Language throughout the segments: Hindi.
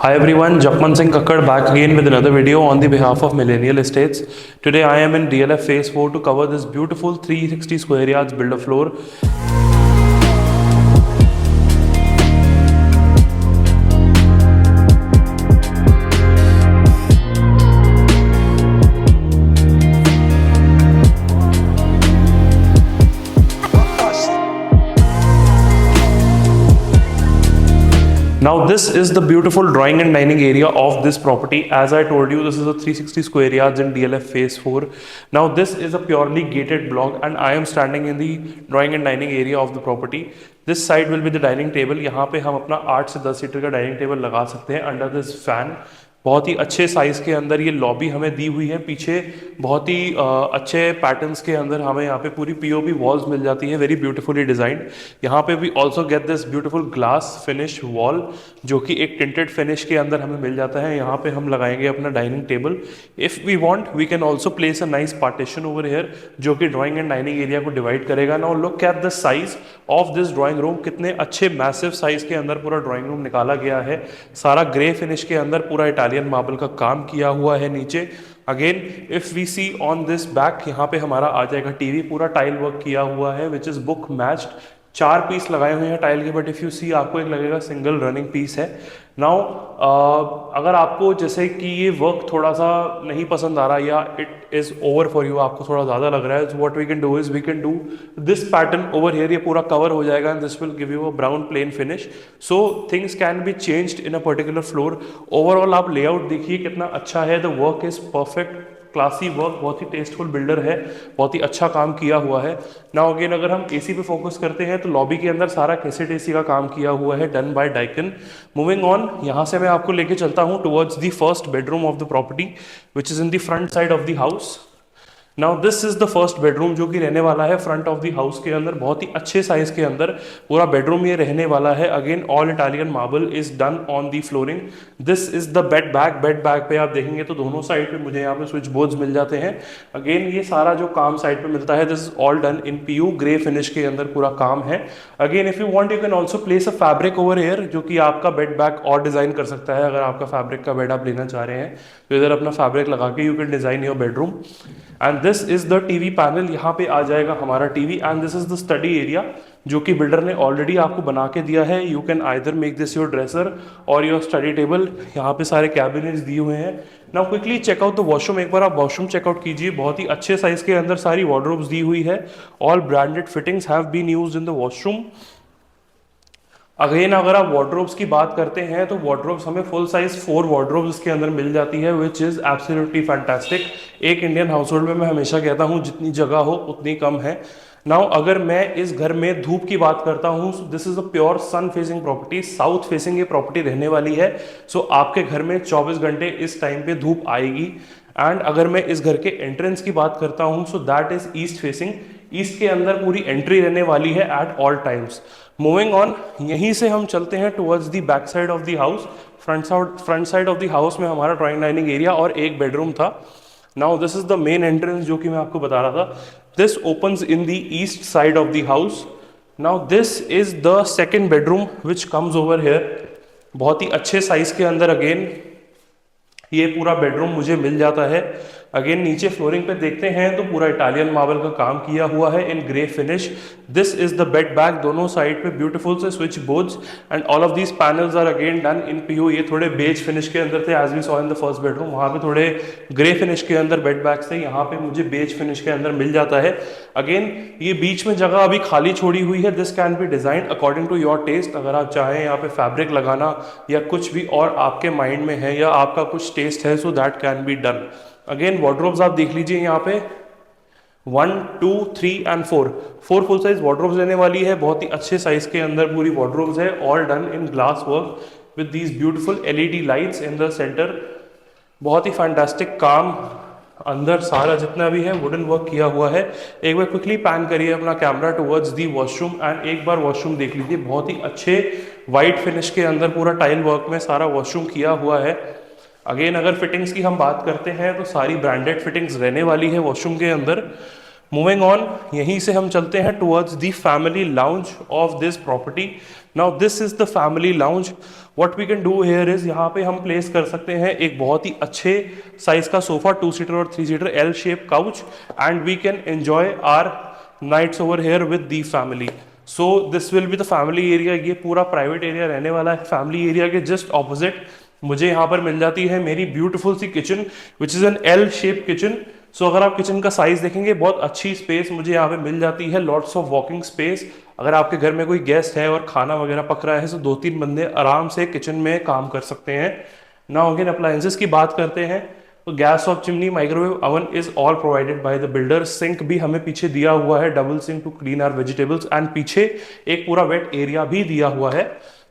Hi everyone, Japman Singh Kakkad back again with another video on the behalf of Millennial Estates. Today I am in DLF Phase 4 to cover this beautiful 360 square yards builder floor. Now this is the beautiful drawing and dining area of this property. As I told you, this is a 360 square yards in DLF Phase 4. Now this is a purely gated block and I am standing in the drawing and dining area of the property. This side will be the dining table. यहाँ पे हम अपना 8 से 10 सीटर का डाइनिंग टेबल लगा सकते हैं अंडर दिस फैन. बहुत ही अच्छे साइज के अंदर ये लॉबी हमें दी हुई है. पीछे बहुत ही अच्छे पैटर्न्स के अंदर हमें यहाँ पे पूरी पीओपी वॉल्स मिल जाती है, वेरी ब्यूटीफुली डिजाइंड. यहाँ पे भी also get this beautiful glass finish wall जो कि एक टिंटेड फिनिश के अंदर हमें मिल जाता है. यहाँ पे हम लगाएंगे अपना dining table. If we want we can also place a nice partition over here जो कि ड्राइंग एंड डाइनिंग एरिया को डिवाइड करेगा. Now look at the size of this drawing room. कितने अच्छे मैसिव साइज के अंदर पूरा ड्राइंग रूम निकाला गया है. सारा ग्रे फिनिश के अंदर पूरा इटालियन मार्बल का काम किया हुआ है नीचे. Again if we see on this back, यहाँ पे हमारा आ जाएगा टीवी. पूरा टाइल वर्क किया हुआ है which is book matched. 4 piece लगाए हुए हैं टाइल के, बट इफ यू सी आपको एक लगेगा सिंगल रनिंग पीस है. नाउ अगर आपको जैसे कि ये वर्क थोड़ा सा नहीं पसंद आ रहा या it is over for you, आपको थोड़ा ज़्यादा लग रहा है, so what we can do is we can do this pattern over here. ये पूरा कवर हो जाएगा and this will give you a brown plain finish. So things can be changed in a particular floor. Overall आप लेआउट देखिए कितना अच्छा है. The work is perfect, classy work, बहुत ही टेस्टफुल बिल्डर है, बहुत ही अच्छा काम किया हुआ है. नाउ अगेन अगर हम एसी पे फोकस करते हैं तो लॉबी के अंदर सारा कैसेट एसी का काम किया हुआ है, done by Daikin. Moving on, यहाँ से मैं आपको लेके चलता हूँ towards the first bedroom of the property which is in the front side of the house. Now this is the first bedroom जो कि रहने वाला है फ्रंट ऑफ द हाउस के अंदर. बहुत ही अच्छे साइज के अंदर पूरा बेडरूम ये रहने वाला है. Again all Italian marble is done on the flooring. This is the bed bag. Bed bag पे आप देखेंगे तो दोनों साइड पे मुझे यहाँ पे स्विच बोर्ड्स मिल जाते हैं. अगेन ये सारा जो काम साइड पे मिलता है this is all done in PU grey finish के अंदर पूरा काम है. Again if you want you can also place a fabric over here जो कि आपका बेड बैग और डिजाइन कर सकता है. अगर आपका फैब्रिक का बेड आप लेना चाह रहे हैं तो इधर अपना फैब्रिक लगा के you can design your bedroom. And this is the TV panel. यहाँ पे आ जाएगा हमारा TV and this is the study area जो कि बिल्डर ने ऑलरेडी आपको बना के दिया है. You can either make this your dresser और योर स्टडी टेबल. यहाँ पे सारे कैबिनेट्स दिए हुए हैं. Now quickly checkout the washroom. एक बार आप वॉशरूम चेकआउट कीजिए. बहुत ही अच्छे साइज के अंदर सारी वार्डरोब्स दी हुई है. All branded fittings have been used in the washroom. Again अगर आप वार्डरोब्स की बात करते हैं तो वार्डरोब्स हमें फुल साइज 4 वार्डरोब्स इसके अंदर मिल जाती है विच इज एब्सोल्युटली फैंटास्टिक. एक इंडियन हाउस होल्ड में मैं हमेशा कहता हूँ जितनी जगह हो उतनी कम है. नाउ अगर मैं इस घर में धूप की बात करता हूँ, this is a pure sun facing property. South facing ये प्रॉपर्टी रहने वाली है. सो आपके घर में 24 घंटे इस टाइम पे धूप आएगी. एंड अगर मैं इस घर के एंट्रेंस की बात करता हूँ so that is east facing. East के अंदर पूरी एंट्री रहने वाली है at all times. Moving on, यहीं से हम चलते हैं towards the back side of the house. Front side of the house में हमारा ड्राइंग डाइनिंग एरिया और एक बेडरूम था. Now this is the main entrance जो कि मैं आपको बता रहा था. This opens in the east side of the house. Now this is the second bedroom which comes over here. बहुत ही अच्छे साइज के अंदर अगेन ये पूरा बेडरूम मुझे मिल जाता है. अगेन नीचे फ्लोरिंग पे देखते हैं तो पूरा इटालियन मार्बल का काम किया हुआ है in grey finish. This is the bed back. दोनों साइड पे ब्यूटीफुल से switch boards and all of these panels are again done in PU. ये थोड़े बेज फिनिश के अंदर थे as we saw in the first bedroom. वहाँ पे थोड़े ग्रे फिनिश के अंदर बेड बैग थे. यहाँ पे मुझे बेज फिनिश के अंदर मिल जाता है. अगेन ये बीच में जगह अभी खाली छोड़ी हुई है. This can be design according to your taste. अगर आप चाहें यहाँ पे फैब्रिक लगाना या कुछ भी और आपके माइंड में है या आपका कुछ टेस्ट है so that can be done. Again wardrobes आप देख लीजिए यहाँ पे 1, 2, 3 एंड 4 फुल साइज वार्डरोब्स रहने वाली है. बहुत ही अच्छे साइज के अंदर पूरी वार्डरोब्स है. All done in glass work with these beautiful LED lights in the centre. बहुत ही फैंटास्टिक काम. अंदर सारा जितना भी है वुडन वर्क किया हुआ है. एक बार क्विकली पैन करिए अपना camera towards the washroom and एक बार वॉशरूम देख लीजिए. बहुत ही अच्छे वाइट फिनिश के अंदर पूरा टाइल वर्क में सारा वॉशरूम किया हुआ है. अगेन अगर फिटिंग्स की हम बात करते हैं तो सारी ब्रांडेड फिटिंग्स रहने वाली है वॉशरूम के अंदर. मूविंग ऑन, यहीं से हम चलते हैं towards the family lounge of this property. Now this is the family lounge. What we can do here is, यहाँ पे हम प्लेस कर सकते हैं एक बहुत ही अच्छे साइज का सोफा, 2 सीटर और 3 seater L shape couch, and we can enjoy our nights over here with the family. So this will be the family area. ये पूरा प्राइवेट एरिया रहने वाला है। फैमिली एरिया के जस्ट ऑपोजिट मुझे यहाँ पर मिल जाती है मेरी ब्यूटीफुल सी kitchen, which is an L shape kitchen. So अगर आप किचन का साइज देखेंगे, बहुत अच्छी स्पेस मुझे यहाँ पे मिल जाती है, लॉट्स ऑफ वॉकिंग स्पेस। अगर आपके घर में कोई गेस्ट है और खाना वगैरह पक रहा है तो 2-3 बंदे आराम से किचन में काम कर सकते हैं। नाउ अगेन अप्लायंसेस की बात करते हैं तो gas of chimney, microwave oven is all provided by the builder. Sink भी हमें पीछे दिया हुआ है, double sink to clean our vegetables, and पीछे एक पूरा वेट एरिया भी दिया हुआ है।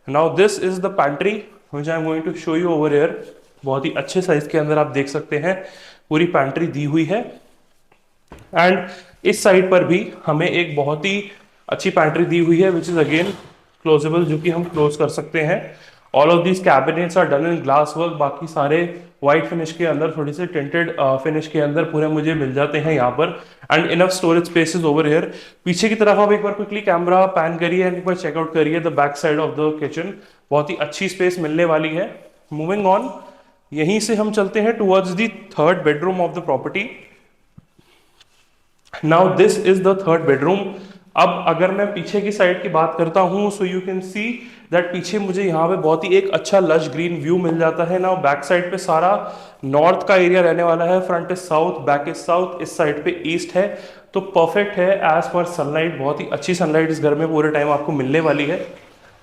Now this is the pantry which I am going to show you over here. बहुत ही अच्छे साइज के अंदर आप देख सकते हैं पूरी पैंट्री दी हुई है। एंड इस साइड पर भी हमें एक बहुत ही अच्छी पैंट्री दी हुई है विच इज अगेन क्लोजेबल, जो कि हम क्लोज कर सकते हैं। All of these cabinets are done in glass work. बाकी सारे व्हाइट फिनिश के अंदर, थोड़ी सी टिंटेड फिनिश के अंदर पूरे मुझे मिल जाते हैं यहाँ पर। And enough storage spaces over here. पीछे की तरफ आप एक बार क्विकली कैमरा पैन करिए एंड एक बार चेकआउट करिए the back side of the kitchen. बहुत ही अच्छी स्पेस मिलने वाली है। मूविंग ऑन, यहीं से हम चलते हैं towards the third bedroom of the property. Now this is the third bedroom. अब अगर मैं पीछे की साइड की बात करता हूं, so you can see that पीछे मुझे यहाँ पे बहुत ही एक अच्छा लश ग्रीन व्यू मिल जाता है। नाउ बैक साइड पे सारा नॉर्थ का एरिया रहने वाला है। Front is south, back is south, इस साइड पे ईस्ट है, तो परफेक्ट है एज पर सनलाइट। बहुत ही अच्छी सनलाइट इस घर में पूरे टाइम आपको मिलने वाली है।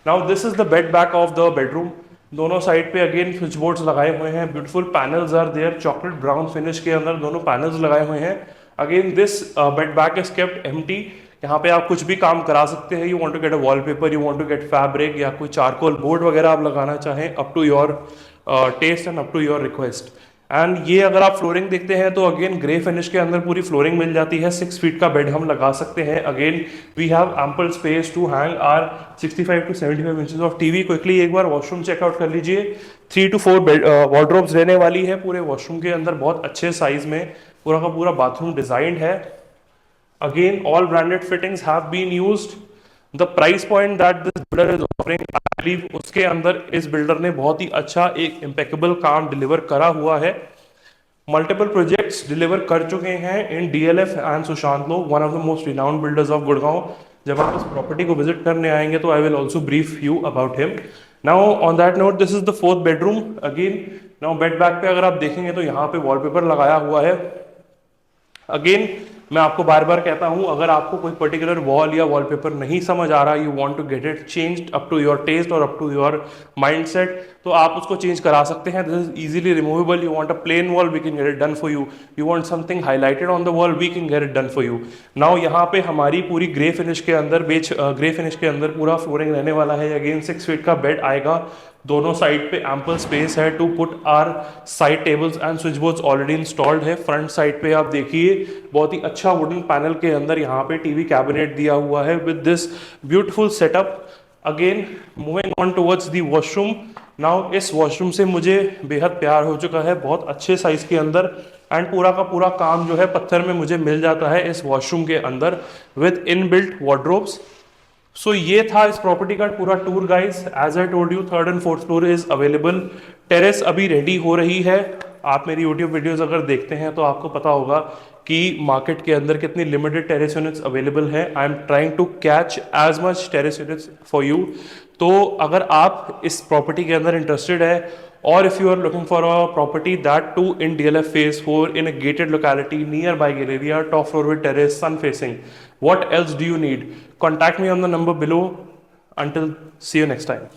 Now this is the bed back of the bedroom. दोनों साइड पे अगेन स्विच बोर्ड्स लगाए हुए हैं। Beautiful panels are there, chocolate brown finish के अंदर दोनों पैनल्स लगाए हुए हैं। Again this bed back is kept empty. यहाँ पे आप कुछ भी काम करा सकते हैं। You want to get a wallpaper, you want to get fabric, या कोई चारकोल बोर्ड वगैरह आप लगाना चाहें, up to your taste and up to your request. And ये अगर आप फ्लोरिंग देखते हैं तो अगेन ग्रे फिनिश के अंदर पूरी फ्लोरिंग मिल जाती है। 6 फीट का बेड हम लगा सकते हैं। Again we have ample space to hang our 65 to 75 inches of TV. Quickly एक बार वॉशरूम चेकआउट कर लीजिए। 3 to 4 वार्डरोब्स रहने वाली है पूरे वॉशरूम के अंदर, बहुत अच्छे साइज में पूरा का पूरा बाथरूम डिजाइंड है। Again, all branded fittings have been used. The price point that this builder is offering, I believe, उसके अंदर इस बिल्डर ने बहुत ही अच्छा एक impeccable काम डिलीवर करा हुआ है। मल्टीपल प्रोजेक्ट्स डिलीवर कर चुके हैं इन DLF एंड सुशांत लोग, one of the most renowned builders of Gurgaon. जब आप इस प्रॉपर्टी को विजिट करने आएंगे तो I will also brief you about him. Now on that note, this is the fourth bedroom. Again now bed back पे अगर आप देखेंगे तो यहाँ पे वॉलपेपर लगाया हुआ है। अगेन मैं आपको बार बार कहता हूं, अगर आपको कोई पर्टिकुलर वॉल या वॉलपेपर नहीं समझ आ रहा, you want to get it changed up to your taste और अप टू योर माइंडसेट, तो आप उसको चेंज करा सकते हैं। This is easily removable. You want a plain wall, we can get it done for you. You want something highlighted on the wall, we can get it done for you. Now यहाँ पे हमारी पूरी ग्रे फिनिश के अंदर ग्रे फिनिश के अंदर पूरा फ्लोरिंग रहने वाला है। अगेन 6 फीट का बेड आएगा। दोनों साइड पे एम्पल स्पेस है to put our side tables and switch boards already installed है। फ्रंट साइड पे आप देखिए बहुत ही अच्छा वुडन पैनल के अंदर यहाँ पे टीवी कैबिनेट दिया हुआ है with this beautiful setup. Again moving on towards the washroom. Now इस वॉशरूम से मुझे बेहद प्यार हो चुका है, बहुत अच्छे साइज के अंदर, एंड पूरा का पूरा काम जो है पत्थर में मुझे मिल जाता है इस वॉशरूम के अंदर विद इनबिल्ट वार्डरोब्स। सो ये था इस प्रॉपर्टी का पूरा tour guys. As I told you, 3rd and 4th floor is available. Terrace अभी रेडी हो रही है। आप मेरी यूट्यूब वीडियोस अगर देखते हैं तो आपको पता होगा कि मार्केट के अंदर कितनी लिमिटेड टेरेस यूनिट्स अवेलेबल है। I am trying to catch as much terrace units for you. तो अगर आप इस प्रॉपर्टी के अंदर इंटरेस्टेड है, or if you are looking for a property that too in DLF phase 4 in a gated locality nearby Galleria, top floor with terrace, sun facing, what else do you need? Contact me on the number below. Until see you next time.